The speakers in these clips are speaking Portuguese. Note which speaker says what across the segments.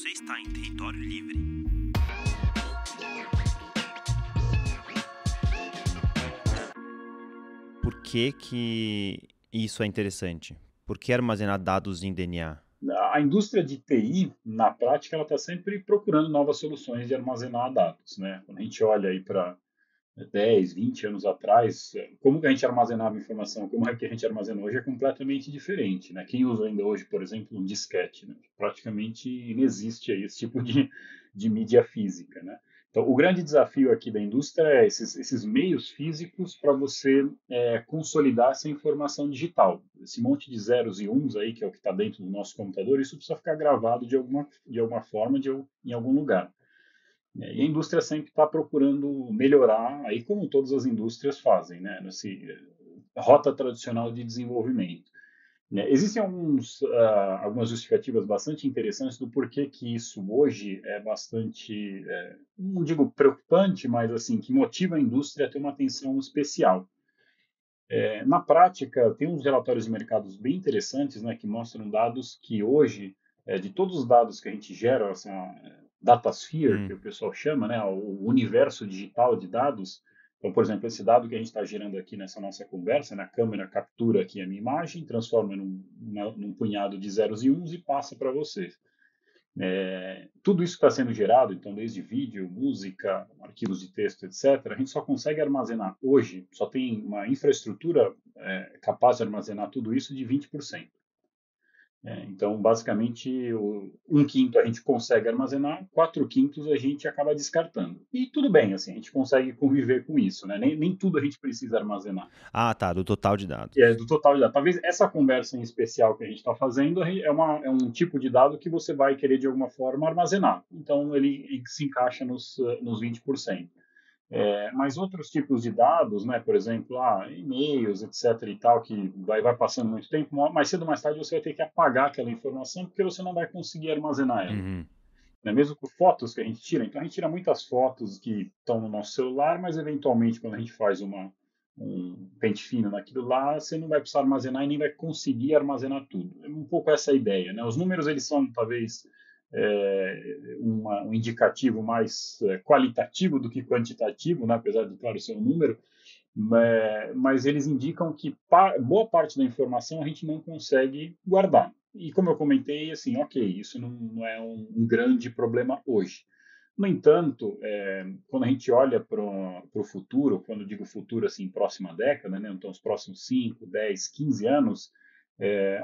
Speaker 1: Você está em território livre. Por que isso é interessante? Por que armazenar dados em DNA?
Speaker 2: A indústria de TI, na prática, ela está sempre procurando novas soluções de armazenar dados, né? Quando a gente olha aí para 10, 20 anos atrás, como que a gente armazenava informação, como é que a gente armazena hoje é completamente diferente, né? Quem usa ainda hoje, por exemplo, um disquete, né? Praticamente inexiste aí esse tipo de mídia física, né? Então, o grande desafio aqui da indústria é esses meios físicos para você consolidar essa informação digital. Esse monte de zeros e uns aí, que é o que está dentro do nosso computador, isso precisa ficar gravado de alguma forma, em algum lugar. E a indústria sempre está procurando melhorar, aí como todas as indústrias fazem, né, nesse rota tradicional de desenvolvimento. Né. Existem algumas justificativas bastante interessantes do porquê que isso hoje é bastante, não digo preocupante, mas assim que motiva a indústria a ter uma atenção especial. Na prática, tem uns relatórios de mercados bem interessantes, né, que mostram dados que hoje, de todos os dados que a gente gera, essa datasphere, que
Speaker 1: Hum,
Speaker 2: o pessoal chama, né, o universo digital de dados. Então, por exemplo, esse dado que a gente está gerando aqui nessa nossa conversa, né, a câmera captura aqui a minha imagem, transforma num punhado de zeros e uns e passa para você. Tudo isso está sendo gerado, então, desde vídeo, música, arquivos de texto, etc., a gente só consegue armazenar hoje, só tem uma infraestrutura capaz de armazenar tudo isso de 20%. Então, basicamente, um quinto a gente consegue armazenar, quatro quintos a gente acaba descartando. E tudo bem, assim, a gente consegue conviver com isso, né? Nem tudo a gente precisa armazenar.
Speaker 1: Ah, tá, do total de dados.
Speaker 2: Do total de dados. Talvez essa conversa em especial que a gente está fazendo é um tipo de dado que você vai querer de alguma forma armazenar. Então ele se encaixa nos 20%. Mas outros tipos de dados, né, por exemplo, e-mails, etc. e tal, que vai passando muito tempo, mais cedo ou mais tarde você vai ter que apagar aquela informação porque você não vai conseguir armazenar ela.
Speaker 1: Uhum.
Speaker 2: Né? Mesmo com fotos que a gente tira. Então a gente tira muitas fotos que estão no nosso celular, mas eventualmente quando a gente faz um pente fino naquilo lá, você não vai precisar armazenar e nem vai conseguir armazenar tudo. É um pouco essa a ideia, né? Os números eles são talvez um indicativo mais qualitativo do que quantitativo, né? Apesar de claro ser um número, mas eles indicam que boa parte da informação a gente não consegue guardar. E como eu comentei, assim, ok, isso não é um grande problema hoje. No entanto, quando a gente olha para o futuro, quando eu digo futuro, assim, próxima década, né, então os próximos 5, 10, 15 anos,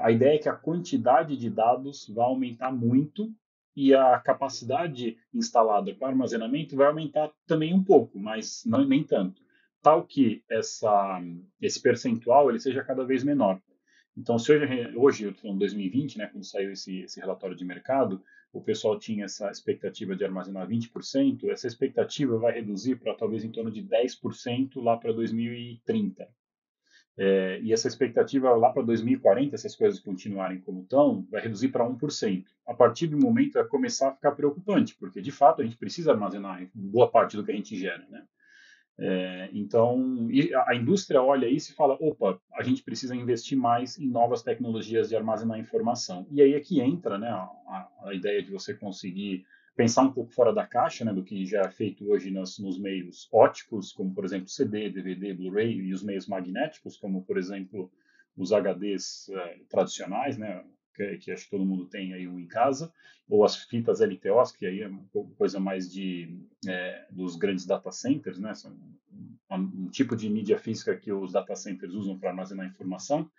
Speaker 2: a ideia é que a quantidade de dados vai aumentar muito e a capacidade instalada para armazenamento vai aumentar também um pouco, mas não, nem tanto. Tal que esse percentual ele seja cada vez menor. Então, se hoje em 2020, né, quando saiu esse relatório de mercado, o pessoal tinha essa expectativa de armazenar 20%, essa expectativa vai reduzir para talvez em torno de 10% lá para 2030. E essa expectativa lá para 2040, se as coisas continuarem como estão, vai reduzir para 1%. A partir do momento vai começar a ficar preocupante, porque de fato a gente precisa armazenar boa parte do que a gente gera, né? Então, a indústria olha isso e fala: opa, a gente precisa investir mais em novas tecnologias de armazenar informação. E aí é que entra, né, a ideia de você conseguir pensar um pouco fora da caixa, né, do que já é feito hoje nos meios óticos, como por exemplo CD, DVD, Blu-ray, e os meios magnéticos, como por exemplo os HDs tradicionais, né, que acho que todo mundo tem aí um em casa, ou as fitas LTOs, que aí é uma coisa mais dos grandes data centers, né? São um tipo de mídia física que os data centers usam para armazenar informação.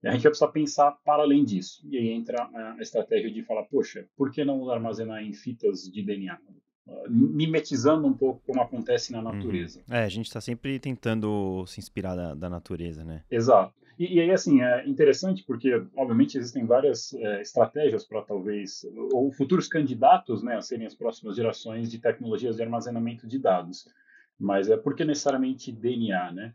Speaker 2: E a gente vai precisar pensar para além disso. E aí entra a estratégia de falar, poxa, por que não armazenar em fitas de DNA? Mimetizando um pouco como acontece na
Speaker 1: Uhum.
Speaker 2: natureza.
Speaker 1: A gente está sempre tentando se inspirar da natureza, né?
Speaker 2: Exato. E aí, assim, é interessante porque, obviamente, existem várias estratégias para talvez, ou futuros candidatos, né, a serem as próximas gerações de tecnologias de armazenamento de dados. Mas por que necessariamente DNA, né?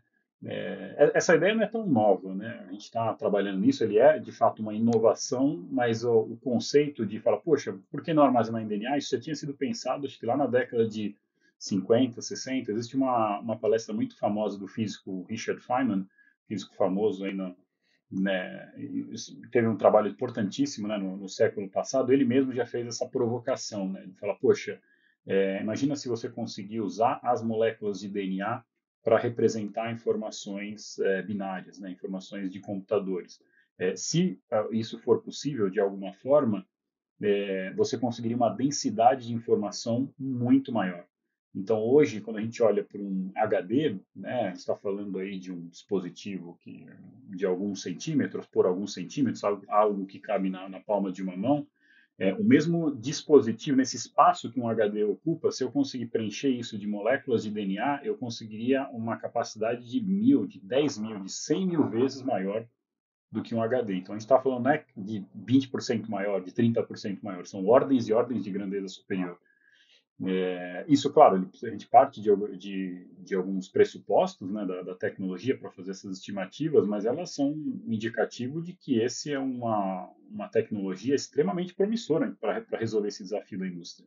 Speaker 2: Essa ideia não é tão nova, né? A gente está trabalhando nisso, ele é, de fato, uma inovação, mas o conceito de falar, poxa, por que não armazenar em DNA? Isso já tinha sido pensado, acho que lá na década de 50, 60. Existe uma palestra muito famosa do físico Richard Feynman, físico famoso aí né, teve um trabalho importantíssimo, né, no século passado. Ele mesmo já fez essa provocação, né? Ele fala, poxa, imagina se você conseguir usar as moléculas de DNA para representar informações binárias, né, informações de computadores. Se isso for possível de alguma forma, você conseguiria uma densidade de informação muito maior. Então, hoje, quando a gente olha para um HD, né, a gente está falando aí de um dispositivo de alguns centímetros por alguns centímetros, algo que cabe na palma de uma mão. O mesmo dispositivo, nesse espaço que um HD ocupa, se eu conseguir preencher isso de moléculas de DNA, eu conseguiria uma capacidade de 1.000, de 10.000, de 100.000 vezes maior do que um HD. Então, a gente está falando, não é de 20% maior, de 30% maior, são ordens e ordens de grandeza superior. Isso, claro, a gente parte de alguns pressupostos, né, da tecnologia para fazer essas estimativas, mas elas são um indicativo de que esse é uma tecnologia extremamente promissora para resolver esse desafio da indústria.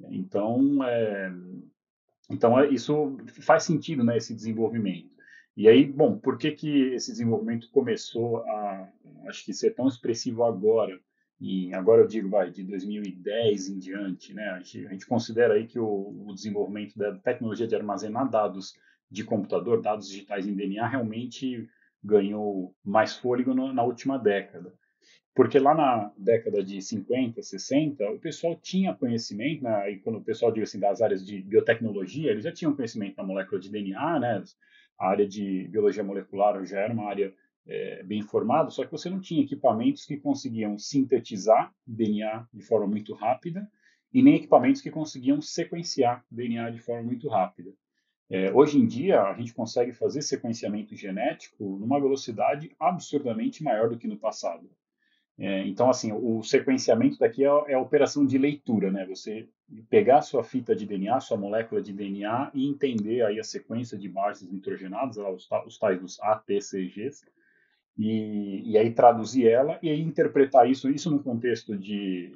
Speaker 2: Então, isso faz sentido, né, esse desenvolvimento. E aí, bom, por que que esse desenvolvimento começou acho que ser tão expressivo agora? E agora eu digo, vai, de 2010 em diante, né? A gente considera aí que o desenvolvimento da tecnologia de armazenar dados de computador, dados digitais em DNA, realmente ganhou mais fôlego na última década. Porque lá na década de 50, 60, o pessoal tinha conhecimento, né? E quando o pessoal diz assim das áreas de biotecnologia, eles já tinham conhecimento na molécula de DNA, né? A área de biologia molecular já era uma área bem formada, só que você não tinha equipamentos que conseguiam sintetizar DNA de forma muito rápida e nem equipamentos que conseguiam sequenciar DNA de forma muito rápida. Hoje em dia, a gente consegue fazer sequenciamento genético numa velocidade absurdamente maior do que no passado. Então, assim, o sequenciamento daqui é a operação de leitura, né? Você pegar a sua fita de DNA, sua molécula de DNA e entender aí a sequência de bases nitrogenadas, os tais dos ATCGs, e aí traduzir ela e aí interpretar isso no contexto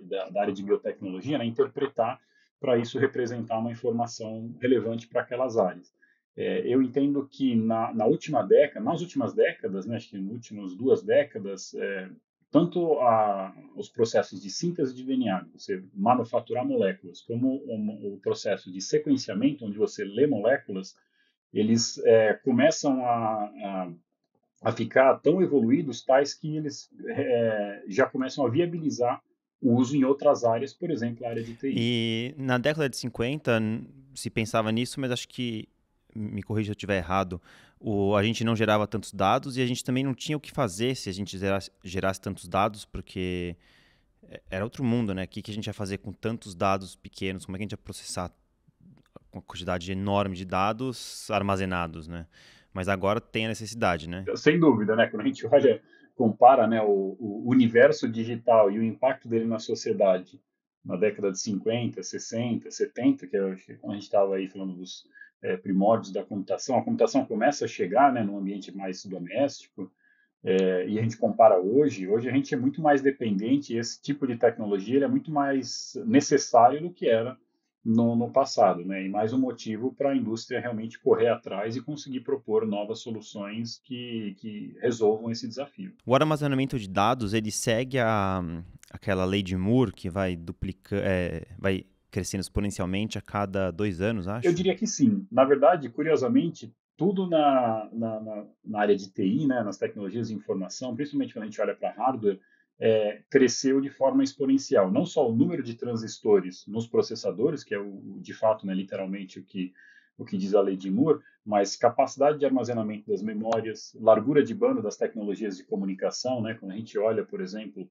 Speaker 2: da área de biotecnologia, né? Interpretar para isso representar uma informação relevante para aquelas áreas. Eu entendo que nas últimas décadas, né, acho que nas últimas 2 décadas, tanto os processos de síntese de DNA, você manufaturar moléculas, como o processo de sequenciamento, onde você lê moléculas, eles começam a ficar tão evoluídos, tais que eles já começam a viabilizar o uso em outras áreas, por exemplo, a área de TI.
Speaker 1: E na década de 50 se pensava nisso, mas acho que, me corrija se eu estiver errado, a gente não gerava tantos dados e a gente também não tinha o que fazer se a gente gerasse tantos dados, porque era outro mundo, né? O que a gente ia fazer com tantos dados pequenos? Como é que a gente ia processar uma quantidade enorme de dados armazenados, né? Mas agora tem a necessidade, né?
Speaker 2: Sem dúvida, né? Quando a gente compara, né, o universo digital e o impacto dele na sociedade na década de 50, 60, 70, que é quando a gente estava aí falando dos primórdios da computação, a computação começa a chegar, né, num ambiente mais doméstico, e a gente compara hoje a gente é muito mais dependente, e esse tipo de tecnologia ele é muito mais necessário do que era no passado, né? E mais um motivo para a indústria realmente correr atrás e conseguir propor novas soluções que resolvam esse desafio.
Speaker 1: O armazenamento de dados, ele segue aquela lei de Moore que vai crescendo exponencialmente a cada 2 anos,
Speaker 2: Eu
Speaker 1: acho.
Speaker 2: diria que sim. Na verdade, curiosamente, tudo na área de TI, né, nas tecnologias de informação, principalmente quando a gente olha para hardware, cresceu de forma exponencial. Não só o número de transistores nos processadores, que é de fato, né, literalmente o que diz a lei de Moore, mas capacidade de armazenamento das memórias, largura de banda das tecnologias de comunicação, né, quando a gente olha, por exemplo,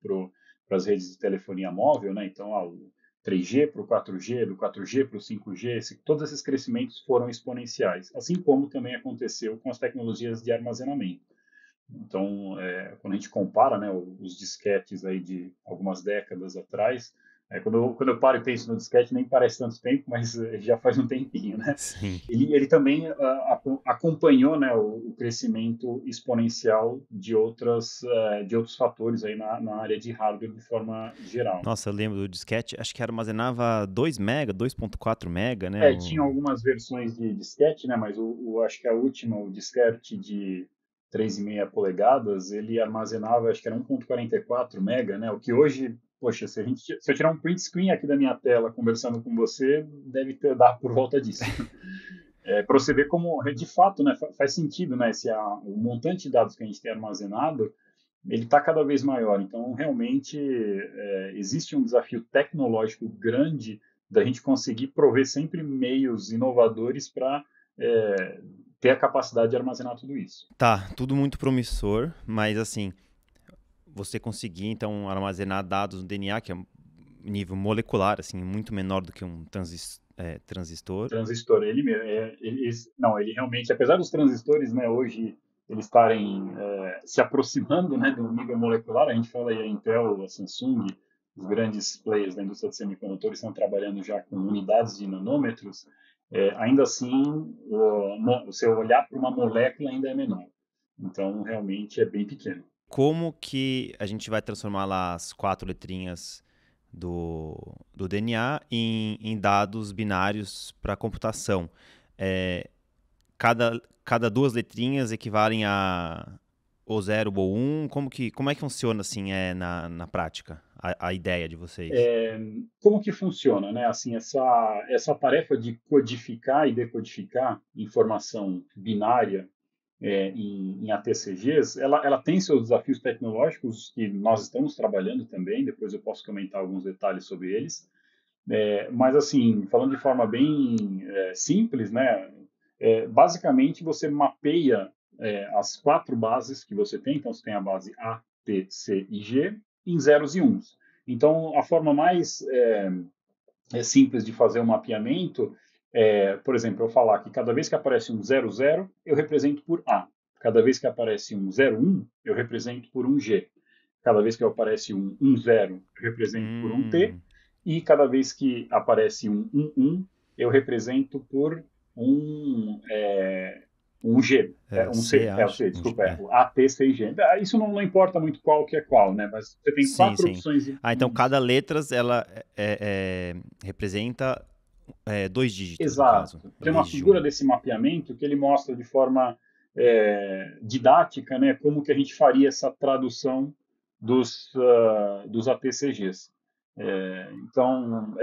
Speaker 2: para as redes de telefonia móvel, né, então o 3G para o 4G, do 4G para o 5G, todos esses crescimentos foram exponenciais, assim como também aconteceu com as tecnologias de armazenamento. Então, quando a gente compara, né, os disquetes aí de algumas décadas atrás, quando eu paro e penso no disquete, nem parece tanto tempo, mas já faz um tempinho, né?
Speaker 1: Sim.
Speaker 2: Ele também acompanhou, né, o crescimento exponencial de outros fatores aí na área de hardware de forma geral.
Speaker 1: Nossa, eu lembro do disquete, acho que armazenava 2 mega, 2.4 mega, né?
Speaker 2: Tinha algumas versões de disquete, né? Mas acho que a última, o disquete de 3,5 polegadas, ele armazenava, acho que era 1,44 mega, né? O que hoje, poxa, se eu tirar um print screen aqui da minha tela conversando com você, deve ter dado por volta disso. Para você ver como, de fato, né, faz sentido, né? O montante de dados que a gente tem armazenado, ele está cada vez maior. Então, realmente, existe um desafio tecnológico grande da gente conseguir prover sempre meios inovadores para ter a capacidade de armazenar tudo isso.
Speaker 1: Tá, tudo muito promissor, mas assim, você conseguir então armazenar dados no DNA, que é um nível molecular, assim, muito menor do que um transistor.
Speaker 2: Transistor, não, ele realmente, apesar dos transistores, né, hoje eles estarem se aproximando, né, do nível molecular, a gente fala aí a Intel, a Samsung, os grandes players da indústria de semicondutores estão trabalhando já com unidades de nanômetros, ainda assim, você olhar para uma molécula ainda é menor. Então, realmente é bem pequeno.
Speaker 1: Como que a gente vai transformar lá as 4 letrinhas do DNA em dados binários para computação? Cada 2 letrinhas equivalem a ou 0 ou 1? Como é que funciona assim na prática, a ideia de vocês?
Speaker 2: Como que funciona, né? Assim, essa tarefa de codificar e decodificar informação binária em ATCGs, ela tem seus desafios tecnológicos que nós estamos trabalhando também, depois eu posso comentar alguns detalhes sobre eles. Mas, assim, falando de forma bem simples, né, basicamente você mapeia as 4 bases que você tem, então você tem a base A, T, C e G, em zeros e uns. Então, a forma mais simples de fazer o mapeamento por exemplo, eu falar que cada vez que aparece um 00, eu represento por A. Cada vez que aparece um 01, eu represento por um G. Cada vez que aparece um 10, eu represento por um T.
Speaker 1: Hum,
Speaker 2: E cada vez que aparece um 11, eu represento por um G.
Speaker 1: é o
Speaker 2: Um
Speaker 1: C,
Speaker 2: C, o
Speaker 1: acho.
Speaker 2: C, desculpa, o A, T, C e G. Isso não importa muito qual que é qual, né? Mas você tem
Speaker 1: Sim,
Speaker 2: 4
Speaker 1: sim.
Speaker 2: opções
Speaker 1: Ah, então cada
Speaker 2: iniciais.
Speaker 1: letra ela representa 2 dígitos, no caso,
Speaker 2: Exato.
Speaker 1: em
Speaker 2: Tem uma
Speaker 1: vez de
Speaker 2: figura
Speaker 1: um.
Speaker 2: desse mapeamento que ele mostra de forma didática, né, como que a gente faria essa tradução dos ATCGs. Então,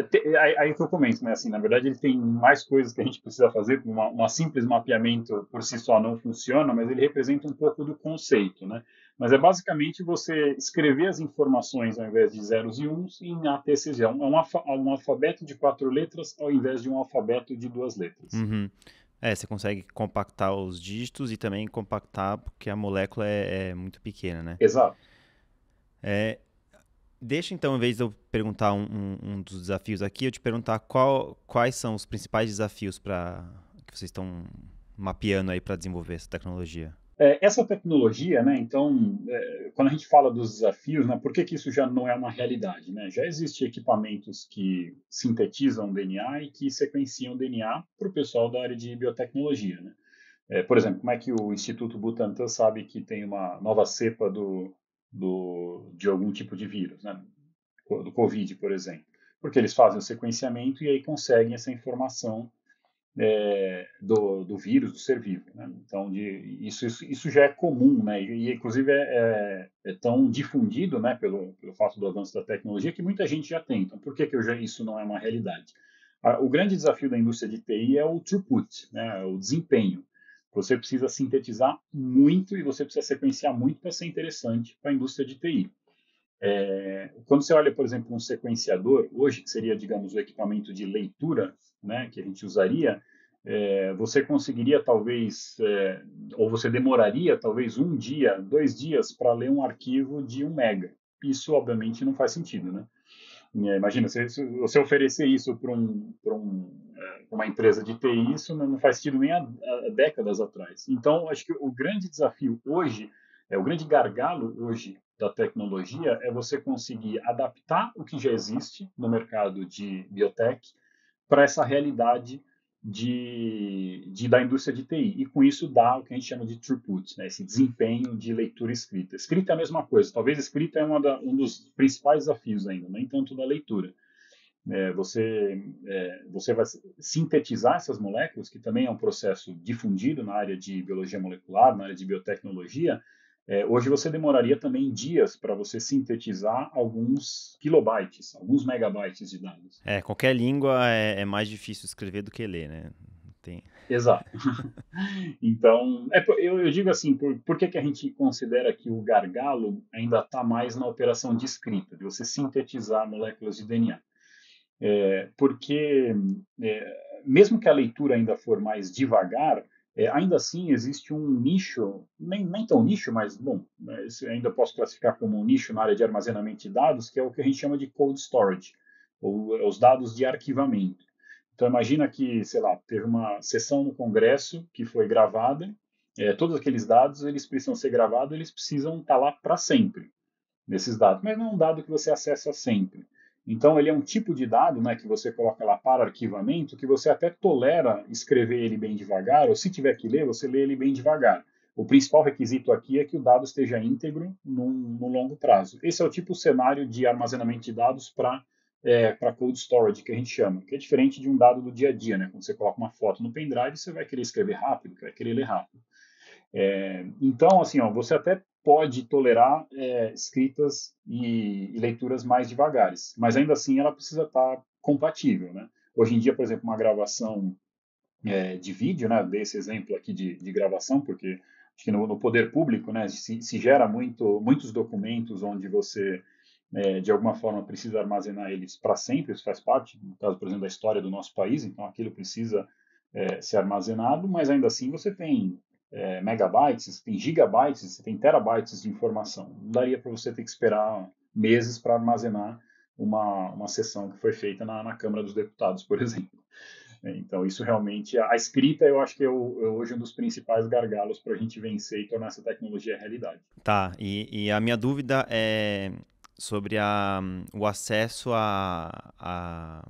Speaker 2: aí que eu comento, né, assim, na verdade ele tem mais coisas que a gente precisa fazer, uma simples mapeamento por si só não funciona, mas ele representa um pouco do conceito, né? Mas é basicamente você escrever as informações ao invés de zeros e uns em ATCG. Um alfabeto de 4 letras ao invés de um alfabeto de 2 letras.
Speaker 1: Uhum. Você consegue compactar os dígitos e também compactar porque a molécula é muito pequena, né?
Speaker 2: Exato.
Speaker 1: Deixa então, em vez de eu perguntar um dos desafios aqui, eu te perguntar quais são os principais desafios que vocês estão mapeando aí para desenvolver essa tecnologia.
Speaker 2: Essa tecnologia, né, então, quando a gente fala dos desafios, né, por que que isso já não é uma realidade? Né? Já existem equipamentos que sintetizam DNA e que sequenciam DNA para o pessoal da área de biotecnologia. Né? Por exemplo, como é que o Instituto Butantan sabe que tem uma nova cepa de algum tipo de vírus, né? Do Covid, por exemplo? Porque eles fazem o sequenciamento e aí conseguem essa informação do vírus, do ser vivo. Né? Então, isso já é comum, né? E inclusive é tão difundido, né, pelo fato do avanço da tecnologia, que muita gente já tem. Então, por que isso não é uma realidade? O grande desafio da indústria de TI é o throughput, né, o desempenho. Você precisa sintetizar muito e você precisa sequenciar muito para ser interessante para a indústria de TI. Quando você olha, por exemplo, um sequenciador, hoje, que seria, digamos, o equipamento de leitura, né, que a gente usaria, você conseguiria talvez, ou você demoraria talvez 1 dia, 2 dias para ler um arquivo de 1 mega. Isso, obviamente, não faz sentido, né? Imagina, se você oferecer isso para uma empresa de TI, isso não faz sentido nem há décadas atrás. Então, acho que o grande desafio hoje, o grande gargalo hoje da tecnologia é você conseguir adaptar o que já existe no mercado de biotech para essa realidade da indústria de TI. E com isso dá o que a gente chama de throughput, né? Esse desempenho de leitura e escrita. Escrita é a mesma coisa. Talvez escrita é um dos principais desafios ainda, nem tanto da leitura. Você vai sintetizar essas moléculas, que também é um processo difundido na área de biologia molecular, na área de biotecnologia. Hoje você demoraria também dias para você sintetizar alguns kilobytes, alguns megabytes de dados.
Speaker 1: Qualquer língua é mais difícil escrever do que ler, né? Tem...
Speaker 2: Exato. Então, eu digo assim, por que a gente considera que o gargalo ainda está mais na operação de escrita, de você sintetizar moléculas de DNA? Porque, mesmo que a leitura ainda for mais devagar, ainda assim existe um nicho, nem tão nicho, mas, bom, ainda posso classificar como um nicho na área de armazenamento de dados, que é o que a gente chama de cold storage, ou os dados de arquivamento. Então, imagina que, sei lá, teve uma sessão no Congresso que foi gravada, todos aqueles dados, eles precisam ser gravados, eles precisam estar lá para sempre, nesses dados, mas não é um dado que você acessa sempre. Então, ele é um tipo de dado, né, que você coloca lá para arquivamento, que você até tolera escrever ele bem devagar, ou se tiver que ler, você lê ele bem devagar. O principal requisito aqui é que o dado esteja íntegro no longo prazo. Esse é o tipo de cenário de armazenamento de dados para cold storage, que a gente chama, que é diferente de um dado do dia a dia, né? Quando você coloca uma foto no pendrive, você vai querer escrever rápido, vai querer ler rápido. Então, assim, ó, você até pode tolerar escritas e leituras mais devagares, mas ainda assim ela precisa estar compatível, né? Hoje em dia, por exemplo, uma gravação de vídeo, né? Dei esse exemplo aqui de gravação, porque acho que no poder público, né, se gera muitos documentos onde você, de alguma forma, precisa armazenar eles para sempre, isso faz parte, no caso, por exemplo, da história do nosso país, então aquilo precisa ser armazenado, mas ainda assim você tem megabytes, você tem gigabytes, você tem terabytes de informação. Não daria para você ter que esperar meses para armazenar uma sessão que foi feita na Câmara dos Deputados, por exemplo. Então, isso realmente, a escrita eu acho que é hoje um dos principais gargalos para a gente vencer e tornar essa tecnologia realidade.
Speaker 1: Tá, e a minha dúvida é sobre o acesso a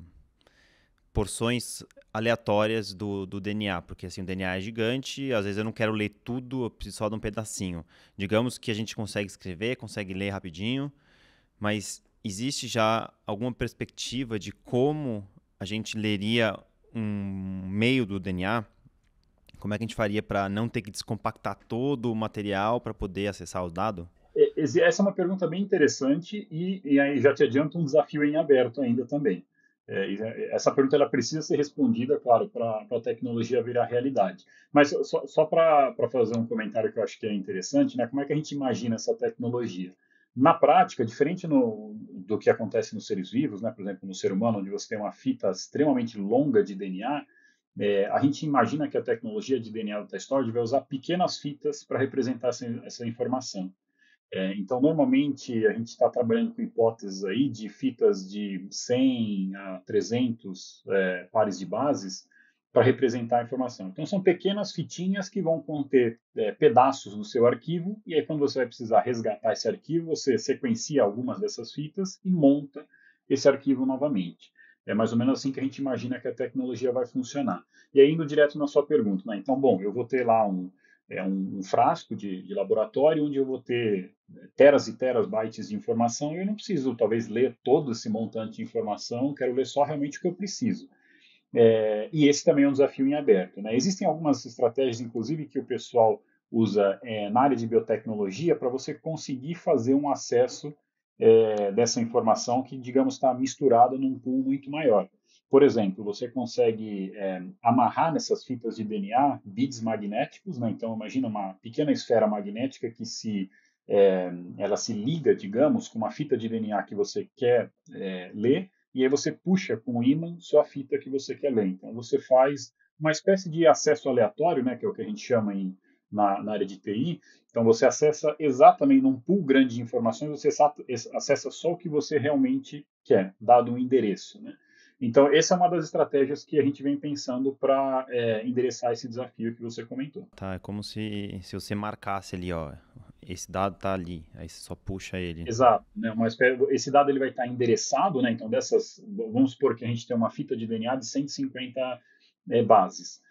Speaker 1: porções aleatórias do DNA, porque assim, o DNA é gigante, às vezes eu não quero ler tudo, eu preciso só de um pedacinho. Digamos que a gente consegue escrever, consegue ler rapidinho, mas existe já alguma perspectiva de como a gente leria um meio do DNA? Como é que a gente faria para não ter que descompactar todo o material para poder acessar o dado?
Speaker 2: Essa é uma pergunta bem interessante e aí já te adianto um desafio em aberto ainda também. Essa pergunta ela precisa ser respondida, claro, para a tecnologia virar realidade. Mas só para fazer um comentário que eu acho que é interessante, né? Como é que a gente imagina essa tecnologia? Na prática, diferente do que acontece nos seres vivos, né? Por exemplo, no ser humano, onde você tem uma fita extremamente longa de DNA, a gente imagina que a tecnologia de DNA da Storage vai usar pequenas fitas para representar essa informação. Então, normalmente, a gente está trabalhando com hipóteses aí de fitas de 100 a 300 pares de bases para representar a informação. Então, são pequenas fitinhas que vão conter pedaços do seu arquivo, e aí, quando você vai precisar resgatar esse arquivo, você sequencia algumas dessas fitas e monta esse arquivo novamente. É mais ou menos assim que a gente imagina que a tecnologia vai funcionar. E aí, indo direto na sua pergunta, né? Então, bom, eu vou ter lá um frasco de laboratório onde eu vou ter teras e teras bytes de informação e eu não preciso, talvez, ler todo esse montante de informação, quero ler só realmente o que eu preciso. E esse também é um desafio em aberto, né? Existem algumas estratégias, inclusive, que o pessoal usa na área de biotecnologia para você conseguir fazer um acesso dessa informação que, digamos, está misturada num pool muito maior. Por exemplo, você consegue amarrar nessas fitas de DNA beads magnéticos, né? Então, imagina uma pequena esfera magnética que ela se liga, digamos, com uma fita de DNA que você quer ler, e aí você puxa com o ímã sua fita que você quer ler. Então, você faz uma espécie de acesso aleatório, né? Que é o que a gente chama na área de TI. Então, você acessa exatamente num pool grande de informações, você acessa só o que você realmente quer, dado um endereço, né? Então, essa é uma das estratégias que a gente vem pensando para endereçar esse desafio que você comentou.
Speaker 1: Tá, é como se você marcasse ali, ó, esse dado tá ali, aí você só puxa ele.
Speaker 2: Exato, né? Esse dado ele vai estar endereçado, né? Então, vamos supor que a gente tem uma fita de DNA de 150 bases.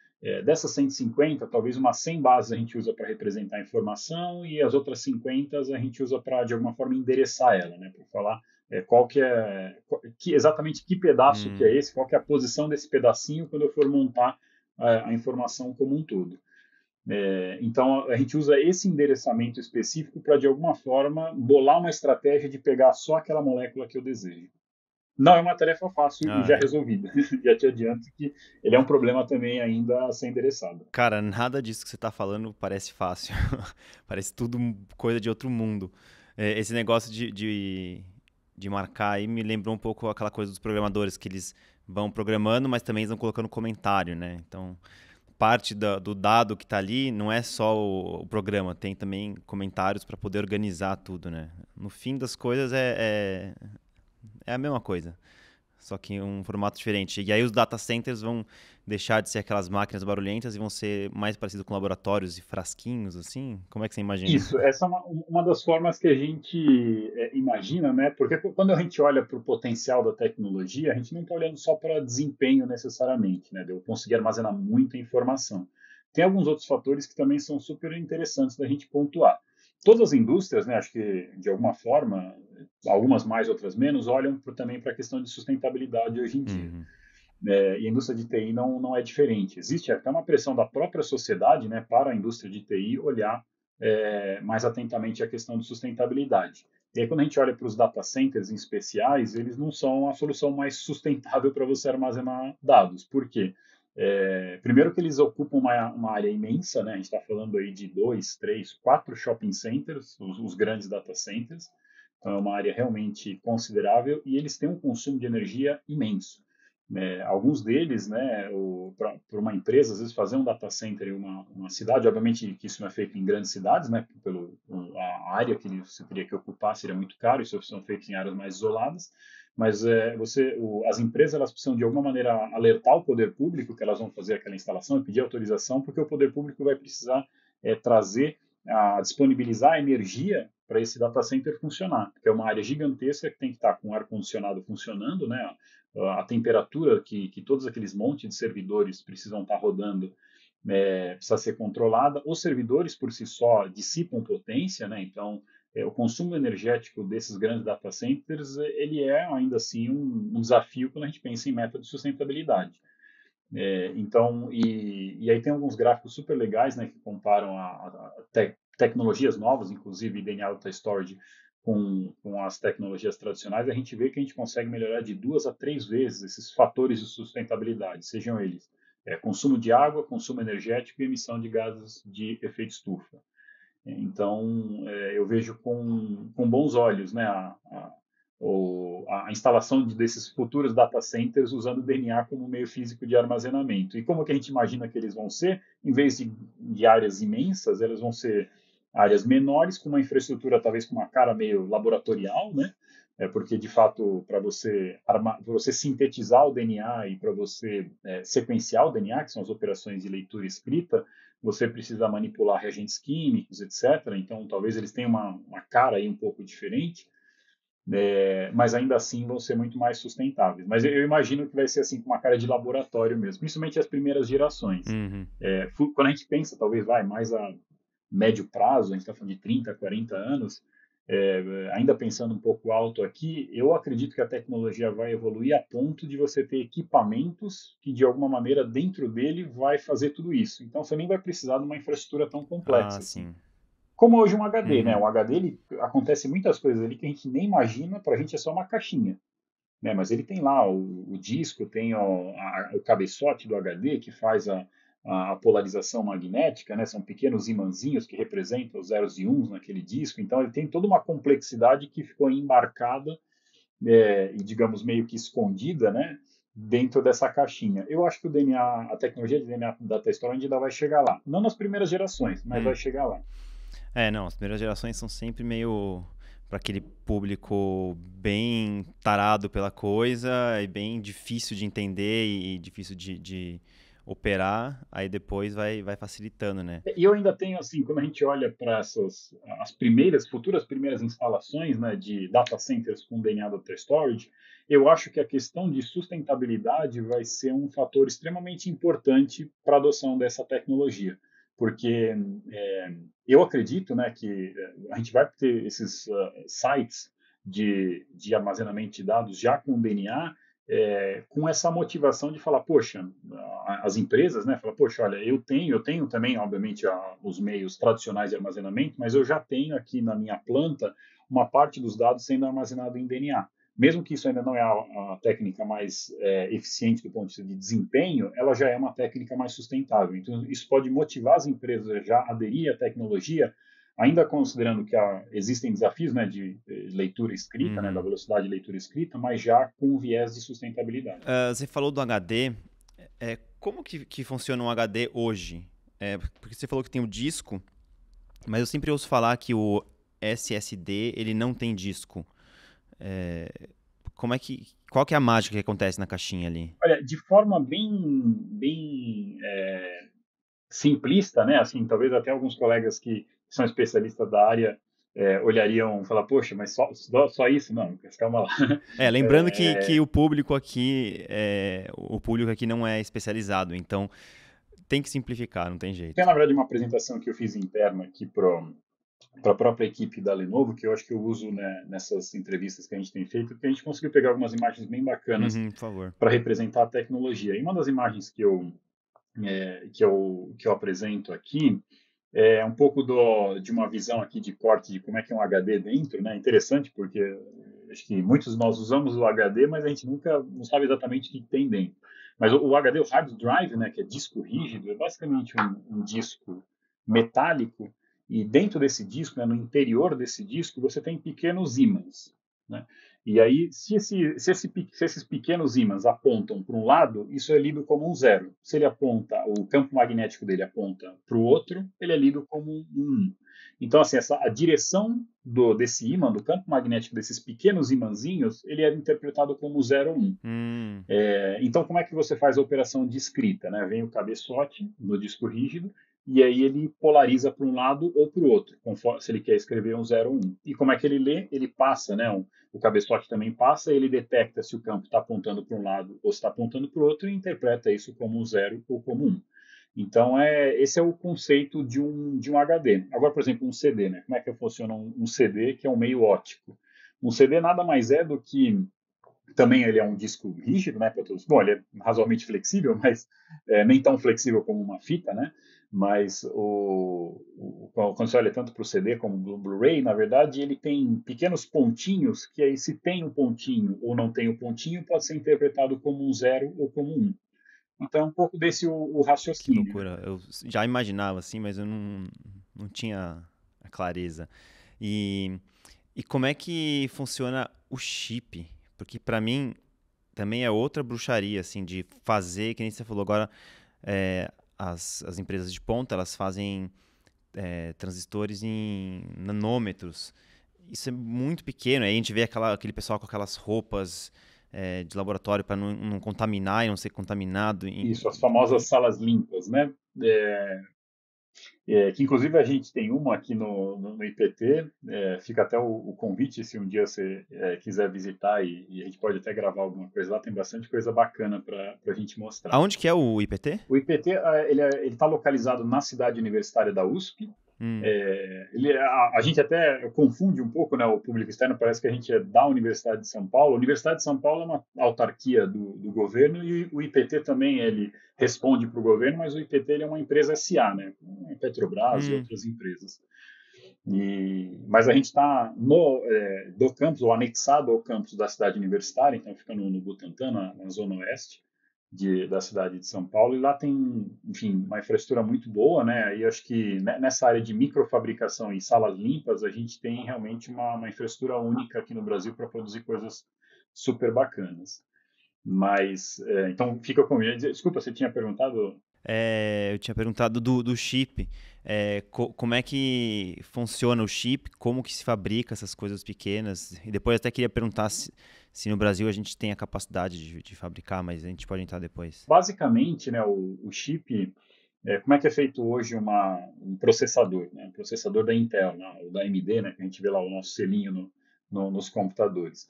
Speaker 2: Dessas 150, talvez umas 100 bases a gente usa para representar a informação e as outras 50 a gente usa para, de alguma forma, endereçar ela, né? Para falar, qual que é, exatamente que pedaço que é
Speaker 1: Hum.
Speaker 2: esse, qual que é a posição desse pedacinho quando eu for montar a informação como um todo. Então, a gente usa esse endereçamento específico para, de alguma forma, bolar uma estratégia de pegar só aquela molécula que eu desejo. Não é uma tarefa fácil e
Speaker 1: Ah,
Speaker 2: já
Speaker 1: é.
Speaker 2: resolvida. Já te adianto que ele é um problema também ainda a ser endereçado.
Speaker 1: Cara, nada disso que você tá falando parece fácil. Parece tudo coisa de outro mundo. Esse negócio de marcar aí me lembrou um pouco aquela coisa dos programadores, que eles vão programando, mas também eles vão colocando comentário, né? Então, parte do dado que tá ali não é só o programa, tem também comentários para poder organizar tudo, né? No fim das coisas é a mesma coisa, só que em um formato diferente. E aí os data centers vão deixar de ser aquelas máquinas barulhentas e vão ser mais parecidos com laboratórios e frasquinhos, assim? Como é que você imagina?
Speaker 2: Isso, essa é uma das formas que a gente imagina, né? Porque quando a gente olha para o potencial da tecnologia, a gente não está olhando só para desempenho necessariamente, né? De eu conseguir armazenar muita informação. Tem alguns outros fatores que também são super interessantes da gente pontuar. Todas as indústrias, né? Acho que de alguma forma, algumas mais, outras menos, olham também para a questão de sustentabilidade hoje em dia.
Speaker 1: Uhum.
Speaker 2: E a indústria de TI não é diferente. Existe até uma pressão da própria sociedade, né, para a indústria de TI olhar mais atentamente a questão de sustentabilidade. E aí, quando a gente olha para os data centers em especiais, eles não são a solução mais sustentável para você armazenar dados. Por quê? Primeiro que eles ocupam uma área imensa, né? A gente está falando aí de 2, 3, 4 shopping centers, os grandes data centers. Então, é uma área realmente considerável e eles têm um consumo de energia imenso. Alguns deles, né, para uma empresa, às vezes fazer um data center em uma cidade, obviamente que isso não é feito em grandes cidades, né, a área que você teria que ocupar seria muito caro, isso são feitos em áreas mais isoladas, mas as empresas elas precisam de alguma maneira alertar o poder público que elas vão fazer aquela instalação e pedir autorização, porque o poder público vai precisar trazer, disponibilizar energia para esse data center funcionar, porque é uma área gigantesca que tem que estar com o ar-condicionado funcionando, né, a temperatura que todos aqueles montes de servidores precisam estar rodando precisa ser controlada. Os servidores por si só dissipam potência, né? Então o consumo energético desses grandes data centers ele é ainda assim um desafio quando a gente pensa em meta de sustentabilidade. Então, e aí tem alguns gráficos super legais, né, que comparam tecnologias novas, inclusive DNA Data Storage, com as tecnologias tradicionais. A gente vê que a gente consegue melhorar de 2 a 3 vezes esses fatores de sustentabilidade, sejam eles consumo de água, consumo energético e emissão de gases de efeito estufa. Então, eu vejo com bons olhos, né, a instalação desses futuros data centers usando o DNA como meio físico de armazenamento. E como que a gente imagina que eles vão ser? Em vez de áreas imensas, elas vão ser áreas menores, com uma infraestrutura talvez com uma cara meio laboratorial, né? Porque, de fato, para você sintetizar o DNA e para você sequenciar o DNA, que são as operações de leitura e escrita, você precisa manipular reagentes químicos, etc. Então, talvez eles tenham uma cara aí um pouco diferente, mas ainda assim vão ser muito mais sustentáveis. Mas eu imagino que vai ser assim com uma cara de laboratório mesmo, principalmente as primeiras gerações.
Speaker 1: Uhum.
Speaker 2: Quando a gente pensa, talvez vai mais a médio prazo, a gente está falando de 30, 40 anos, ainda pensando um pouco alto aqui, eu acredito que a tecnologia vai evoluir a ponto de você ter equipamentos que, de alguma maneira, dentro dele vai fazer tudo isso. Então, você nem vai precisar de uma infraestrutura tão
Speaker 1: Ah,
Speaker 2: complexa assim.
Speaker 1: sim.
Speaker 2: Como hoje um HD, né?
Speaker 1: Uhum.
Speaker 2: O HD, acontece muitas coisas ali que a gente nem imagina, para a gente é só uma caixinha. Né? Mas ele tem lá o disco, tem o cabeçote do HD que faz a polarização magnética, né? São pequenos imãzinhos que representam os zeros e uns naquele disco. Então ele tem toda uma complexidade que ficou embarcada e, digamos, meio que escondida, né? Dentro dessa caixinha. Eu acho que a tecnologia de DNA Data Storage ainda vai chegar lá. Não nas primeiras gerações, mas vai
Speaker 1: Hum.
Speaker 2: chegar lá.
Speaker 1: Não, as primeiras gerações são sempre meio para aquele público bem tarado pela coisa e bem difícil de entender e difícil de operar. Aí depois vai facilitando, né?
Speaker 2: E eu ainda tenho, assim, quando a gente olha para as futuras primeiras instalações, né, de data centers com DNA Data Storage, eu acho que a questão de sustentabilidade vai ser um fator extremamente importante para a adoção dessa tecnologia. Porque eu acredito, né, que a gente vai ter esses sites de armazenamento de dados já com DNA, com essa motivação de falar, poxa, as empresas, né, falar, poxa, olha, eu tenho também, obviamente, os meios tradicionais de armazenamento, mas eu já tenho aqui na minha planta uma parte dos dados sendo armazenado em DNA. Mesmo que isso ainda não é a técnica mais eficiente do ponto de vista de desempenho, ela já é uma técnica mais sustentável. Então, isso pode motivar as empresas a já aderir à tecnologia, ainda considerando que existem desafios, né, de leitura escrita, né, da
Speaker 1: Uhum.
Speaker 2: velocidade de leitura escrita, mas já com um viés de sustentabilidade.
Speaker 1: Você falou do HD. Como que funciona um HD hoje? Porque você falou que tem o disco, mas eu sempre ouço falar que o SSD ele não tem disco. É, qual que é a mágica que acontece na caixinha ali?
Speaker 2: Olha, de forma bem simplista, né? Assim, talvez até alguns colegas que são especialistas da área olhariam e falar, poxa, mas só isso? Não, calma lá.
Speaker 1: Lembrando que
Speaker 2: É,
Speaker 1: o público aqui não é especializado, então tem que simplificar, não tem
Speaker 2: tem,
Speaker 1: jeito.
Speaker 2: na verdade, uma apresentação que eu fiz interna aqui para a própria equipe da Lenovo, que eu acho que eu uso, né, nessas entrevistas que a gente tem feito, que a gente conseguiu pegar algumas imagens bem bacanas
Speaker 1: Uhum, por favor.
Speaker 2: para representar a tecnologia. E uma das imagens que eu apresento aqui é um pouco de uma visão aqui de corte de como é que é um HD dentro, né? Interessante porque acho que muitos de nós usamos o HD, mas a gente nunca não sabe exatamente o que tem dentro. Mas o HD, o hard drive, né, que é disco rígido, é basicamente um disco metálico e dentro desse disco, né, no interior desse disco, você tem pequenos ímãs, né? E aí, se esses pequenos ímãs apontam para um lado, isso é lido como um zero. Se ele aponta, o campo magnético dele aponta para o outro, ele é lido como um 1. Então, assim, a direção desse ímã, do campo magnético desses pequenos imãzinhos, ele é interpretado como 0 ou 1.
Speaker 1: Hum,
Speaker 2: Então, como é que você faz a operação de escrita? Né? Vem o cabeçote no disco rígido e aí ele polariza para um lado ou para o outro, conforme, se ele quer escrever um 0 ou 1. E como é que ele lê? Ele passa, né? O cabeçote também passa, ele detecta se o campo está apontando para um lado ou está apontando para o outro e interpreta isso como um 0 ou como 1. Então, esse é o conceito de um HD. Agora, por exemplo, um CD, né? Como é que funciona um CD, que é um meio óptico? Um CD nada mais é do que também ele é um disco rígido, né, para todos. Bom, ele é razoavelmente flexível, mas nem tão flexível como uma fita, né? Mas quando você olha tanto para o CD como para o Blu-ray, na verdade, ele tem pequenos pontinhos que aí se tem um pontinho ou não tem o um pontinho, pode ser interpretado como um zero ou como um. Então, é um pouco desse o
Speaker 1: que
Speaker 2: raciocínio, né?
Speaker 1: loucura. Eu já imaginava assim, mas eu não tinha a clareza. E, e como é que funciona o chip? Porque para mim também é outra bruxaria, assim, de fazer, que nem você falou agora, as empresas de ponta, elas fazem transistores em nanômetros. Isso é muito pequeno. Aí a gente vê aquele pessoal com aquelas roupas de laboratório para não contaminar e não ser contaminado.
Speaker 2: Isso, as famosas salas limpas, né? É, que inclusive a gente tem uma aqui no IPT, fica até o convite se um dia você quiser visitar e a gente pode até gravar alguma coisa lá, tem bastante coisa bacana para a gente mostrar.
Speaker 1: Aonde que é o IPT?
Speaker 2: O IPT ele está localizado na cidade universitária da USP.
Speaker 1: Hum,
Speaker 2: A gente até confunde um pouco, né, o público externo, parece que a gente é da Universidade de São Paulo. A Universidade de São Paulo é uma autarquia do governo e o IPT também ele responde para o governo, mas o IPT ele é uma empresa SA, né, como a Petrobras e
Speaker 1: hum.
Speaker 2: outras empresas. Mas a gente está do campus, ou anexado ao campus da cidade universitária, então fica no Butantã, na zona oeste da cidade de São Paulo, e lá tem, enfim, uma infraestrutura muito boa, né? E acho que nessa área de microfabricação e salas limpas, a gente tem realmente uma infraestrutura única aqui no Brasil para produzir coisas super bacanas. Mas, então fica comigo. Desculpa, você tinha perguntado?
Speaker 1: Eu tinha perguntado do chip. Como é que funciona o chip? Como que se fabrica essas coisas pequenas? E depois até queria perguntar se no Brasil a gente tem a capacidade de fabricar, mas a gente pode entrar depois.
Speaker 2: Basicamente, né, o chip, como é que é feito hoje um processador, né? Um processador da Intel, né, ou da AMD, né, que a gente vê lá o nosso selinho nos computadores.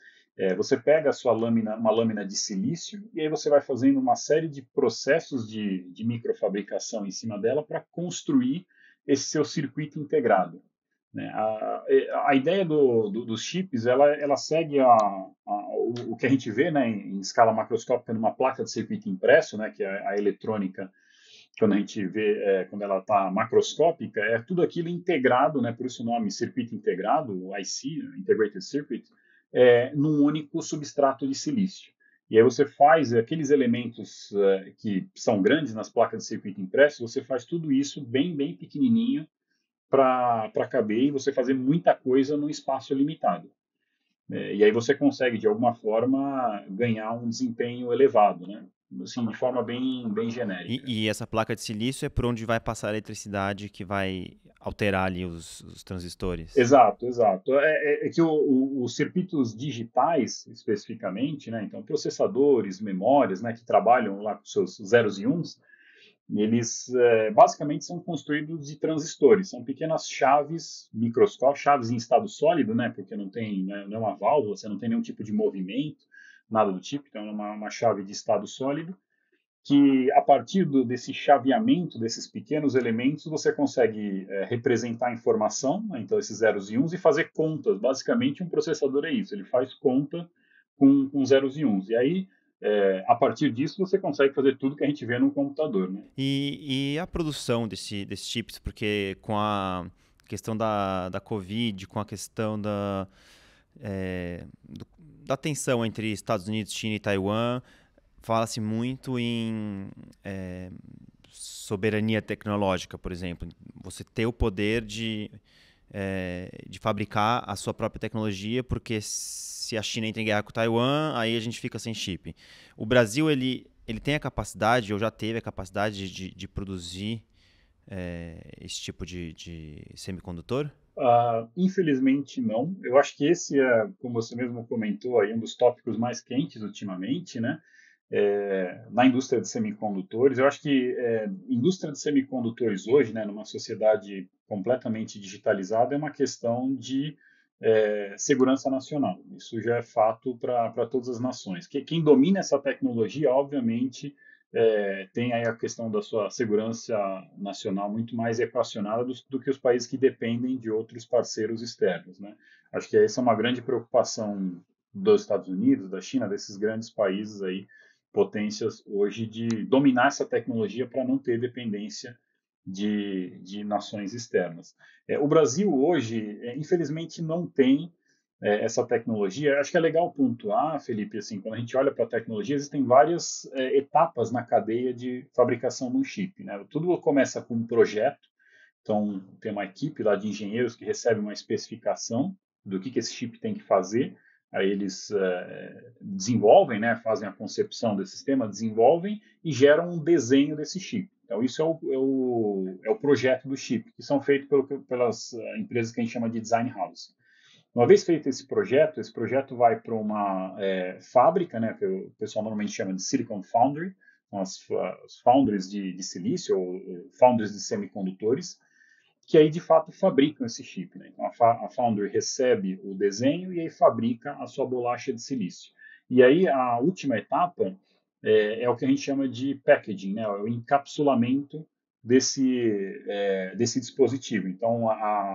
Speaker 2: Você pega a sua lâmina, uma lâmina de silício, e aí você vai fazendo uma série de processos de microfabricação em cima dela para construir esse seu circuito integrado. né? A ideia dos chips, ela segue o que a gente vê, né, em escala macroscópica numa placa de circuito impresso, né, que é a eletrônica, quando a gente vê, quando ela está macroscópica, é tudo aquilo integrado, né, por isso o nome circuito integrado, o IC, Integrated Circuit, num único substrato de silício. E aí você faz aqueles elementos que são grandes nas placas de circuito impresso, você faz tudo isso bem, bem pequenininho para caber e você fazer muita coisa num espaço limitado. E aí você consegue, de alguma forma, ganhar um desempenho elevado, né? Assim, de forma bem, bem genérica.
Speaker 1: E essa placa de silício é por onde vai passar a eletricidade que vai alterar ali os transistores.
Speaker 2: Exato, exato. É que os circuitos digitais, especificamente, né? Então, processadores, memórias, né? Que trabalham lá com seus zeros e uns, eles basicamente são construídos de transistores. São pequenas chaves microscópicas, chaves em estado sólido, né? Porque não tem, né, não é uma válvula, você não tem nenhum tipo de movimento, nada do tipo. Então, é uma chave de estado sólido que a partir desse chaveamento desses pequenos elementos você consegue representar a informação, né, então esses zeros e uns, e fazer contas. Basicamente, um processador é isso, ele faz conta com zeros e uns. E aí, a partir disso, você consegue fazer tudo que a gente vê no computador. Né?
Speaker 1: E a produção desses chips, porque com a questão da Covid, com a questão da tensão entre Estados Unidos, China e Taiwan, fala-se muito em soberania tecnológica, por exemplo. Você ter o poder de fabricar a sua própria tecnologia, porque se a China entra em guerra com Taiwan, aí a gente fica sem chip. O Brasil, ele tem a capacidade, ou já teve a capacidade de produzir esse tipo de semicondutor?
Speaker 2: Infelizmente não. Eu acho que esse é, como você mesmo comentou, aí, um dos tópicos mais quentes ultimamente, né? Na indústria de semicondutores. Eu acho que indústria de semicondutores hoje, né, numa sociedade completamente digitalizada, é uma questão de segurança nacional. Isso já é fato para todas as nações. Quem domina essa tecnologia, obviamente, tem aí a questão da sua segurança nacional muito mais equacionada do que os países que dependem de outros parceiros externos, né? Acho que essa é uma grande preocupação dos Estados Unidos, da China, desses grandes países aí, potências hoje, de dominar essa tecnologia para não ter dependência de nações externas. O Brasil hoje, infelizmente, não tem essa tecnologia. Acho que é legal pontuar, Felipe, assim, quando a gente olha para a tecnologia, existem várias etapas na cadeia de fabricação de um chip. Né? Tudo começa com um projeto, então tem uma equipe lá de engenheiros que recebe uma especificação do que esse chip tem que fazer, aí eles desenvolvem, né, fazem a concepção desse sistema, desenvolvem e geram um desenho desse chip. Então, isso é o projeto do chip, que são feitos pelas empresas que a gente chama de design house. Uma vez feito esse projeto vai para uma fábrica, né, que o pessoal normalmente chama de Silicon Foundry, são as foundries de silício ou foundries de semicondutores, que aí de fato fabricam esse chip. Né? Então a Foundry recebe o desenho e aí fabrica a sua bolacha de silício. E aí a última etapa é o que a gente chama de packaging, né? É o encapsulamento desse dispositivo. Então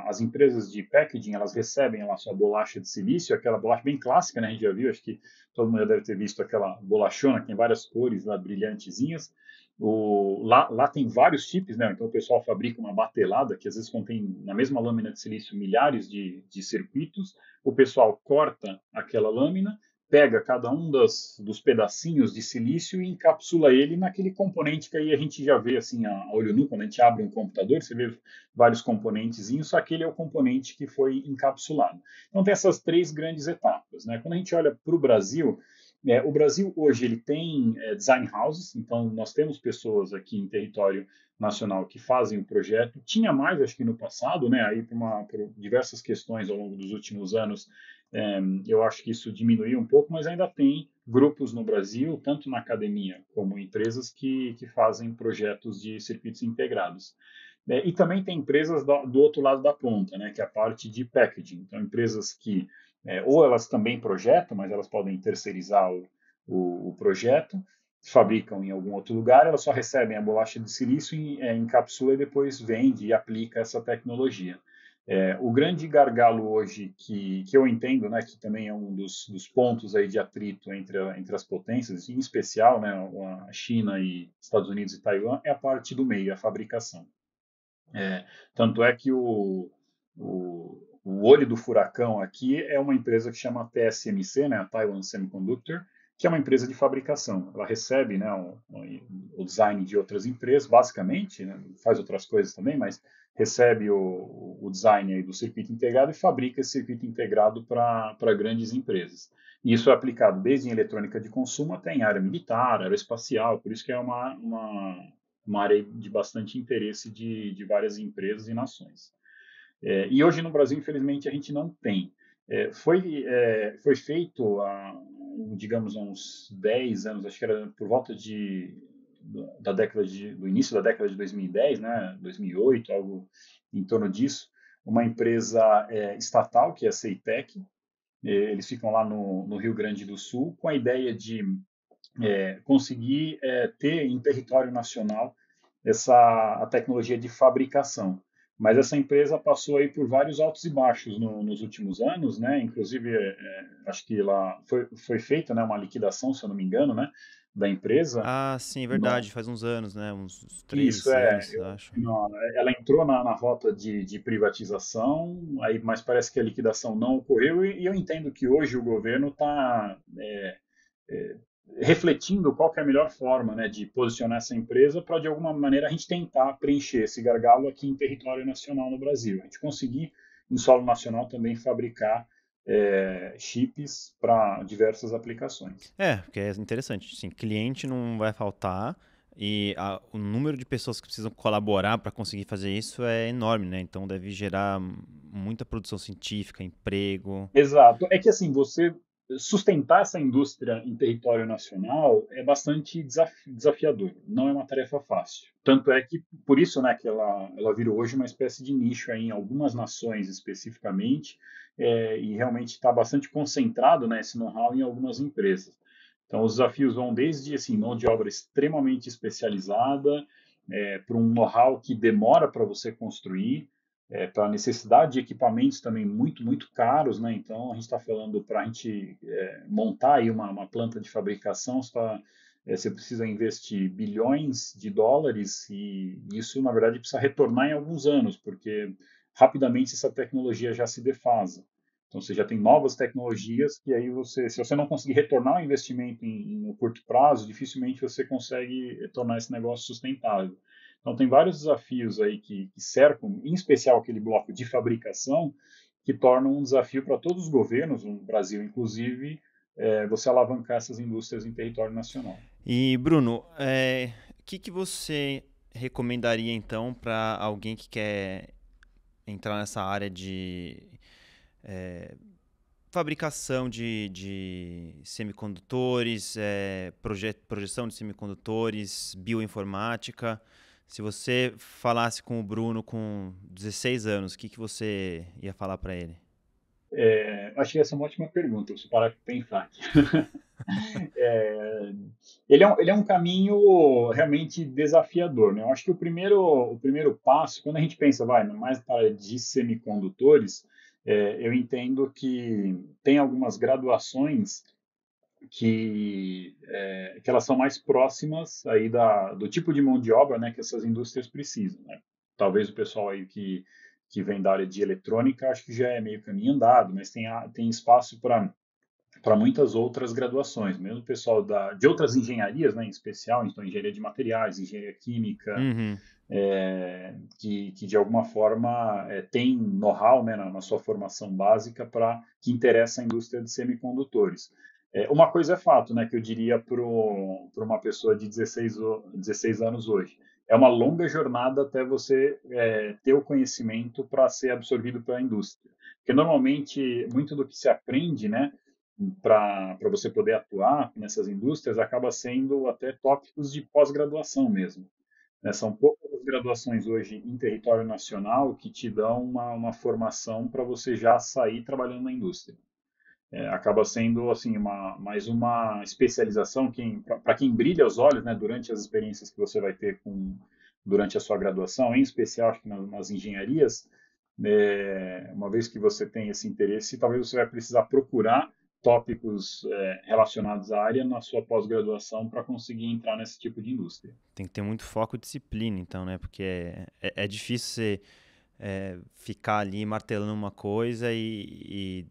Speaker 2: as empresas de packaging elas recebem a sua bolacha de silício, aquela bolacha bem clássica, né? A gente já viu, acho que todo mundo já deve ter visto aquela bolachona que tem várias cores lá brilhantezinhas. Lá tem vários chips, né? Então o pessoal fabrica uma batelada que às vezes contém na mesma lâmina de silício milhares de circuitos. O pessoal corta aquela lâmina, pega cada um dos pedacinhos de silício e encapsula ele naquele componente que aí a gente já vê assim a olho nu, quando a gente abre um computador, você vê vários componentezinhos, só aquele é o componente que foi encapsulado. Então tem essas três grandes etapas, né? Quando a gente olha para o Brasil hoje ele tem design houses, então nós temos pessoas aqui em território nacional que fazem o projeto. Tinha mais, acho que no passado, né? Aí por diversas questões ao longo dos últimos anos, eu acho que isso diminuiu um pouco, mas ainda tem grupos no Brasil, tanto na academia como empresas que fazem projetos de circuitos integrados. E também tem empresas do outro lado da ponta, né, que é a parte de packaging. Então, empresas que ou elas também projetam, mas elas podem terceirizar o projeto, fabricam em algum outro lugar, elas só recebem a bolacha de silício, encapsula e depois vende e aplica essa tecnologia. O grande gargalo hoje que eu entendo, né, que também é um dos pontos aí de atrito entre as potências, em especial, né, a China e Estados Unidos e Taiwan, é a parte do meio, a fabricação. É, tanto é que o olho do furacão aqui é uma empresa que chama TSMC, né, a Taiwan Semiconductor, que é uma empresa de fabricação. Ela recebe, né, o design de outras empresas, basicamente, né, faz outras coisas também, mas recebe o design aí do circuito integrado e fabrica esse circuito integrado para grandes empresas. E isso é aplicado desde em eletrônica de consumo até em área militar, aeroespacial, por isso que é uma área de bastante interesse de várias empresas e nações. E hoje no Brasil, infelizmente, a gente não tem. Foi feito há, digamos, uns 10 anos, acho que era por volta do início da década de 2010, né, 2008, algo em torno disso, uma empresa estatal, que é a Ceitec, eles ficam lá no Rio Grande do Sul, com a ideia de conseguir ter em território nacional a tecnologia de fabricação. Mas essa empresa passou aí por vários altos e baixos nos últimos anos, né? Inclusive, acho que lá foi feita, né, uma liquidação, se eu não me engano, né, da empresa.
Speaker 1: Ah, sim, é
Speaker 2: No,
Speaker 1: verdade, faz uns anos, né? Uns
Speaker 2: isso
Speaker 1: 3 anos, acho.
Speaker 2: ela entrou na rota de privatização, aí, mas parece que a liquidação não ocorreu e eu entendo que hoje o governo está refletindo qual que é a melhor forma, né, de posicionar essa empresa para, de alguma maneira, a gente tentar preencher esse gargalo aqui em território nacional no Brasil. A gente conseguir, em solo nacional, também fabricar chips para diversas aplicações.
Speaker 1: Porque é interessante. Sim, cliente não vai faltar e o número de pessoas que precisam colaborar para conseguir fazer isso é enorme, né? Então deve gerar muita produção científica, emprego.
Speaker 2: Exato. É que assim, você sustentar essa indústria em território nacional é bastante desafiador. Não é uma tarefa fácil. Tanto é que por isso, né, que ela virou hoje uma espécie de nicho aí em algumas nações especificamente, e realmente está bastante concentrado, né, esse know-how em algumas empresas. Então, os desafios vão desde assim, mão de obra extremamente especializada, para um know-how que demora para você construir, para a necessidade de equipamentos também muito, muito caros, né? Então, a gente está falando para a gente montar aí uma planta de fabricação, você precisa investir bilhões de dólares e isso, na verdade, precisa retornar em alguns anos, porque rapidamente essa tecnologia já se defasa. Então, você já tem novas tecnologias que aí se você não conseguir retornar o investimento no curto prazo, dificilmente você consegue tornar esse negócio sustentável. Então, tem vários desafios aí que cercam, em especial aquele bloco de fabricação, que tornam um desafio para todos os governos, no Brasil inclusive, você alavancar essas indústrias em território nacional.
Speaker 1: E, Bruno, o que você recomendaria então para alguém que quer entrar nessa área de fabricação de semicondutores, projeção de semicondutores, bioinformática? Se você falasse com o Bruno com 16 anos, o que você ia falar para ele?
Speaker 2: Acho que essa é uma ótima pergunta, se parar para pensar aqui. É, ele é um caminho realmente desafiador, né? Eu acho que o primeiro passo, quando a gente pensa, mais para área de semicondutores, eu entendo que tem algumas graduações que elas são mais próximas aí do tipo de mão de obra, né, que essas indústrias precisam, né? Talvez o pessoal aí que vem da área de eletrônica, acho que já é meio caminho andado, mas tem espaço para muitas outras graduações, mesmo o pessoal de outras engenharias, né, em especial, então engenharia de materiais, engenharia química,
Speaker 1: Uhum.
Speaker 2: que de alguma forma tem know-how, né, na sua formação básica que interessa a indústria de semicondutores. Uma coisa é fato, né, que eu diria para uma pessoa de 16 anos hoje. É uma longa jornada até você ter o conhecimento para ser absorvido pela indústria. Porque normalmente, muito do que se aprende, né, para você poder atuar nessas indústrias, acaba sendo até tópicos de pós-graduação mesmo, né? São poucas as graduações hoje em território nacional que te dão uma formação para você já sair trabalhando na indústria. Acaba sendo assim mais uma especialização para quem brilha os olhos, né, durante as experiências que você vai ter durante a sua graduação, em especial acho que nas engenharias, Uma vez que você tem esse interesse, talvez você vai precisar procurar tópicos relacionados à área na sua pós-graduação para conseguir entrar nesse tipo de indústria.
Speaker 1: Tem que ter muito foco e disciplina, então, né? Porque é difícil você ficar ali martelando uma coisa e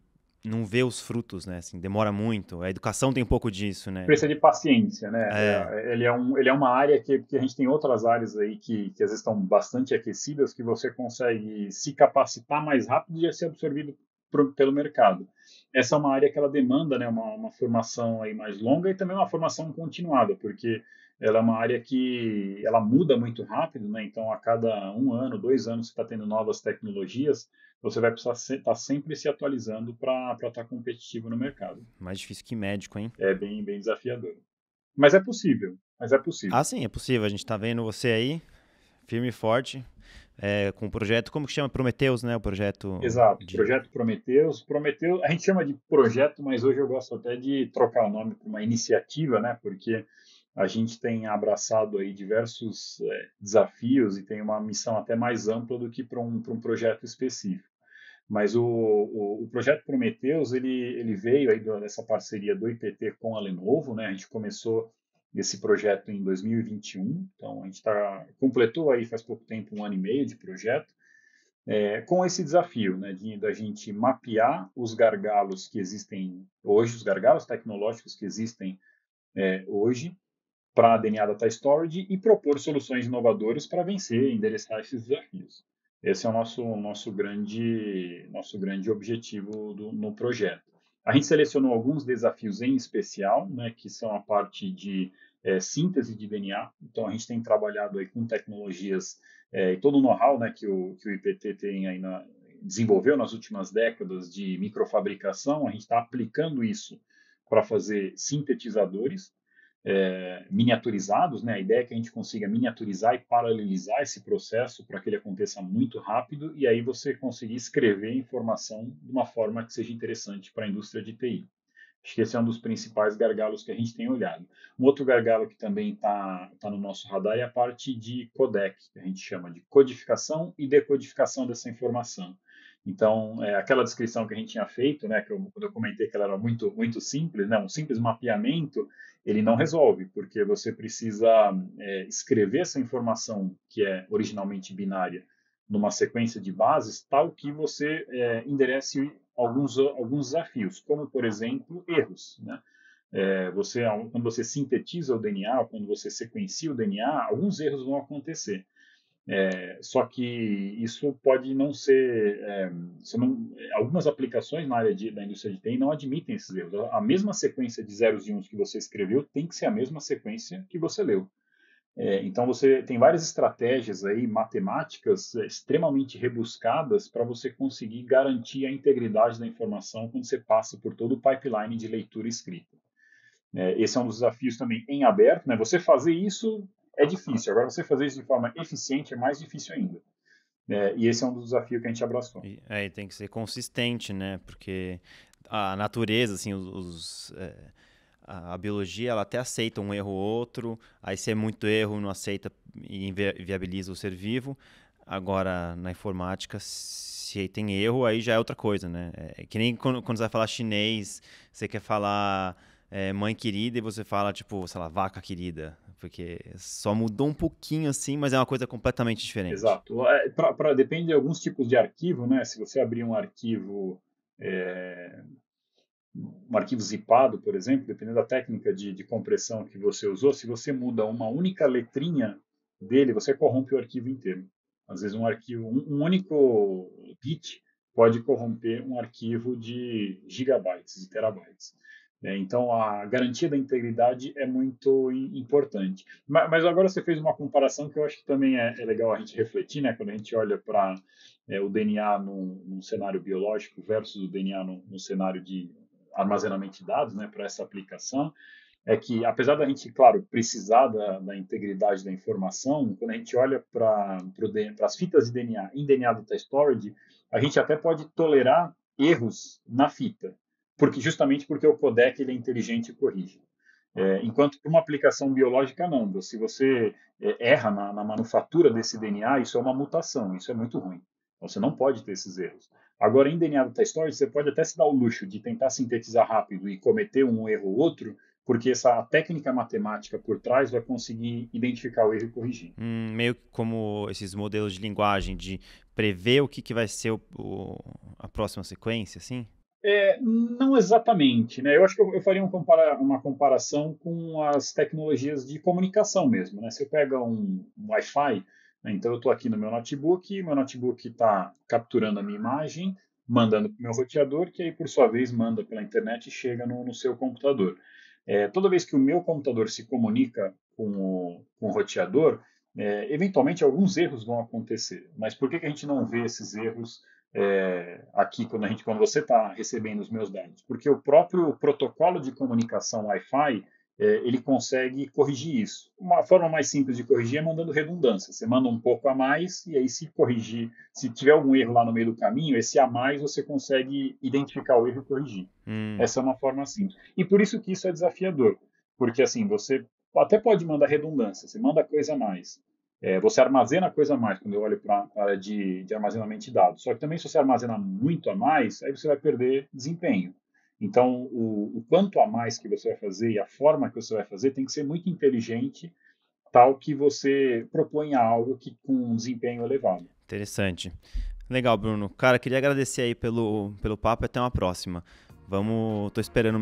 Speaker 1: não ver os frutos, né? Assim, demora muito. A educação tem um pouco disso, né?
Speaker 2: Precisa de paciência, né?
Speaker 1: É,
Speaker 2: Ele é uma área que a gente tem outras áreas aí que às vezes estão bastante aquecidas, que você consegue se capacitar mais rápido e ser absorvido pelo mercado. Essa é uma área que ela demanda, né, uma formação aí mais longa e também uma formação continuada, porque ela é uma área que ela muda muito rápido, né? Então, a cada 1 ano, 2 anos, você está tendo novas tecnologias, você vai precisar estar sempre se atualizando para estar competitivo no mercado.
Speaker 1: mais difícil que médico, hein?
Speaker 2: É bem, bem desafiador. Mas é possível, mas é
Speaker 1: Ah,
Speaker 2: possível.
Speaker 1: sim, é possível. A gente tá vendo você aí, firme e forte, com o projeto, como que chama? Prometheus, né? O projeto
Speaker 2: Exato,
Speaker 1: de...
Speaker 2: projeto Prometheus. Prometheus, a gente chama de projeto, mas hoje eu gosto até de trocar o nome para uma iniciativa, né? Porque a gente tem abraçado aí diversos desafios e tem uma missão até mais ampla do que para um projeto específico. Mas o projeto Prometheus, ele veio aí dessa parceria do IPT com a Lenovo, né? A gente começou esse projeto em 2021, então a gente completou aí faz pouco tempo 1 ano e meio de projeto, com esse desafio, né, da gente mapear os gargalos que existem hoje, os gargalos tecnológicos que existem hoje para a DNA Data Storage e propor soluções inovadoras para vencer e endereçar esses desafios. Esse é o nosso grande objetivo no projeto. A gente selecionou alguns desafios em especial, né, que são a parte de síntese de DNA. Então, a gente tem trabalhado aí com tecnologias e todo o know-how, né, que o IPT tem aí desenvolveu nas últimas décadas de microfabricação. A gente está aplicando isso para fazer sintetizadores miniaturizados, né? A ideia é que a gente consiga miniaturizar e paralelizar esse processo para que ele aconteça muito rápido e aí você conseguir escrever informação de uma forma que seja interessante para a indústria de TI. Acho que esse é um dos principais gargalos que a gente tem olhado. Um outro gargalo que também está no nosso radar é a parte de codec, que a gente chama de codificação e decodificação dessa informação. Então, aquela descrição que a gente tinha feito, né, quando eu comentei que ela era muito, muito simples, né, um simples mapeamento, ele não resolve, porque você precisa escrever essa informação que é originalmente binária numa sequência de bases, tal que você enderece alguns desafios, como, por exemplo, erros. Né? Quando você sintetiza o DNA, quando você sequencia o DNA, alguns erros vão acontecer. Só que isso pode não ser. Algumas aplicações na área da indústria de TI não admitem esses erros. A mesma sequência de zeros e uns que você escreveu tem que ser a mesma sequência que você leu. Então você tem várias estratégias aí matemáticas extremamente rebuscadas para você conseguir garantir a integridade da informação quando você passa por todo o pipeline de leitura escrita. Esse é um dos desafios também em aberto, né? Você fazer isso é difícil. Agora você fazer isso de forma eficiente é mais difícil ainda. E esse é um dos desafios que a gente abraçou.
Speaker 1: E tem que ser consistente, né? Porque a natureza, assim, a biologia, ela até aceita um erro ou outro, aí se é muito erro, não aceita e viabiliza o ser vivo. Agora, na informática, se tem erro, aí já é outra coisa, né? É que nem quando você vai falar chinês, você quer falar mãe querida e você fala, tipo, sei lá, vaca querida. Porque só mudou um pouquinho assim, mas é uma coisa completamente diferente.
Speaker 2: Exato. Depende de alguns tipos de arquivo, né? Se você abrir é, um arquivo zipado, por exemplo, dependendo da técnica de compressão que você usou, se você muda uma única letrinha dele, você corrompe o arquivo inteiro. Às vezes um único bit pode corromper um arquivo de gigabytes, de terabytes. Então, a garantia da integridade é muito importante. Mas agora você fez uma comparação que eu acho que também é legal a gente refletir, né? Quando a gente olha para o DNA num cenário biológico versus o DNA no cenário de armazenamento de dados, né, para essa aplicação, é que, apesar da gente, claro, precisar da integridade da informação, quando a gente olha para as fitas de DNA em DNA Data Storage, a gente até pode tolerar erros na fita, justamente porque o codec ele é inteligente e corrige. Enquanto para uma aplicação biológica, não. Se você erra na manufatura desse DNA, isso é uma mutação, isso é muito ruim. Então, você não pode ter esses erros. Agora, em DNA Data Storage, você pode até se dar o luxo de tentar sintetizar rápido e cometer um erro ou outro, porque essa técnica matemática por trás vai conseguir identificar o erro e corrigir.
Speaker 1: Meio que como esses modelos de linguagem, de prever o que vai ser a próxima sequência, assim?
Speaker 2: Não exatamente, né? Eu acho que eu faria uma comparação com as tecnologias de comunicação mesmo, né? Você pega um Wi-Fi, né? Então eu estou aqui no meu notebook está capturando a minha imagem, mandando para o meu roteador, que aí por sua vez manda pela internet e chega no seu computador. Toda vez que o meu computador se comunica com o roteador, eventualmente alguns erros vão acontecer. Mas por que a gente não vê esses erros aqui quando você está recebendo os meus dados? Porque o próprio protocolo de comunicação Wi-Fi ele consegue corrigir isso. Uma forma mais simples de corrigir é mandando redundância. Você manda um pouco a mais e aí se corrigir, se tiver algum erro lá no meio do caminho, esse a mais você consegue identificar o erro e corrigir. Essa é uma forma simples. E por isso que isso é desafiador, porque assim você até pode mandar redundância, você manda coisa a mais, você armazena coisa a mais quando eu olho para a área de armazenamento de dados. Só que também se você armazena muito a mais, aí você vai perder desempenho. Então, o quanto a mais que você vai fazer e a forma que você vai fazer tem que ser muito inteligente, tal que você proponha algo que com um desempenho elevado.
Speaker 1: Interessante. Legal, Bruno. Cara, queria agradecer aí pelo papo e até uma próxima. Tô esperando o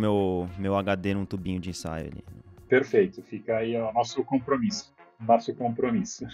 Speaker 1: meu HD num tubinho de ensaio ali.
Speaker 2: Perfeito, fica aí o nosso compromisso. Nosso compromisso.